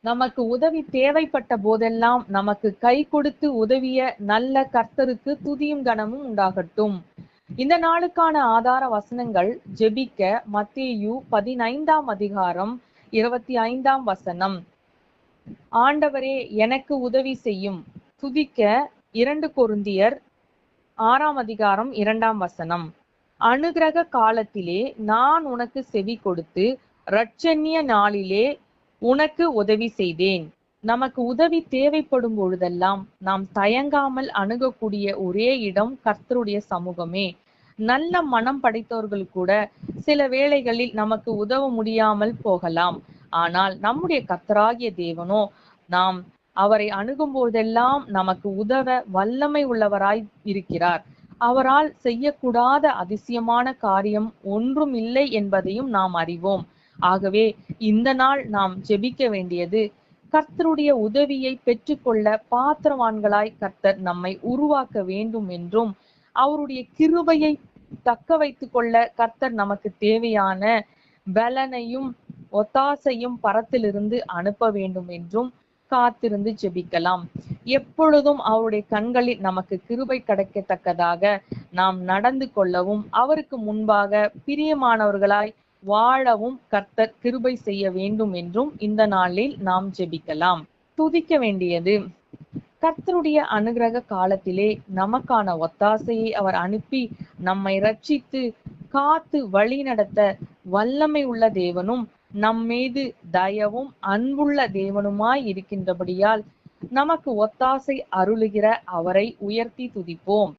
நமக்கு உதவி தேவைப்பட்ட போதெல்லாம் நமக்கு கை கொடுத்து உதவிய நல்ல கர்த்தருக்கு துதியும் கனமும் உண்டாகட்டும். இந்த நாளுக்கான ஆதார வசனங்கள் ஜெபிக்க மத்தேயு 15ஆம் அதிகாரம் 25ஆம் வசனம். ஆண்டவரே எனக்கு உதவி செய்யும். துதிக்க 2 கொரிந்தியர் 6ஆம் அதிகாரம் 2ஆம் வசனம். அனுக்கிரக காலத்திலே நான் உனக்கு செவி கொடுத்து இரட்சண்ய நாளிலே உனக்கு உதவி செய்தேன். நமக்கு உதவி தேவைப்படும் பொழுதெல்லாம் நாம் தயங்காமல் அணுகக்கூடிய ஒரே இடம் கர்த்தருடைய சமூகமே. நல்ல மனம் படைத்தவர்கள் கூட சில வேளைகளில் நமக்கு உதவ முடியாமல் போகலாம். ஆனால் நம்முடைய கர்த்தராகிய தேவனோ நாம் அவரை அணுகும் போதெல்லாம் நமக்கு உதவ வல்லமை உள்ளவராய் இருக்கிறார். அவரால் செய்யக்கூடாத அதிசயமான காரியம் ஒன்றும் இல்லை என்பதையும் நாம் அறிவோம். ஆகவே இந்த நாள் நாம் ஜெபிக்க வேண்டியது, கர்த்தருடைய உதவியை பெற்றுக்கொள்ள பாத்திரவான்களாய் கர்த்தர் நம்மை உருவாக்க வேண்டும் என்றும், அவருடைய கிருபையை தக்க வைத்துக் கொள்ள கர்த்தர் நமக்கு தேவையான பலனையும் ஒத்தாசையும் பரத்திலிருந்து அனுப்ப வேண்டும் என்றும் காத்திருந்து ஜெபிக்கலாம். எப்பொழுதும் அவருடைய கண்களில் நமக்கு கிருபை கிடைக்கத்தக்கதாக நாம் நடந்து கொள்ளவும் அவருக்கு முன்பாக பிரியமானவர்களாய் வாழவும் கர்த்தர் கிருபை செய்ய வேண்டும் என்றும் இந்த நாளில் நாம் ஜெபிக்கலாம். துதிக்க வேண்டியது, கர்த்தருடைய அனுக்கிரக காலத்திலே நமக்கான ஒத்தாசையை அவர் அனுப்பி நம்மை ரட்சித்து காத்து வழி நடத்த வல்லமை உள்ள தேவனும் நம்மீது தயவும் அன்புள்ள தேவனுமாய் இருக்கின்றபடியால் நமக்கு ஒத்தாசை அருளுகிற அவரை உயர்த்தி துதிப்போம்.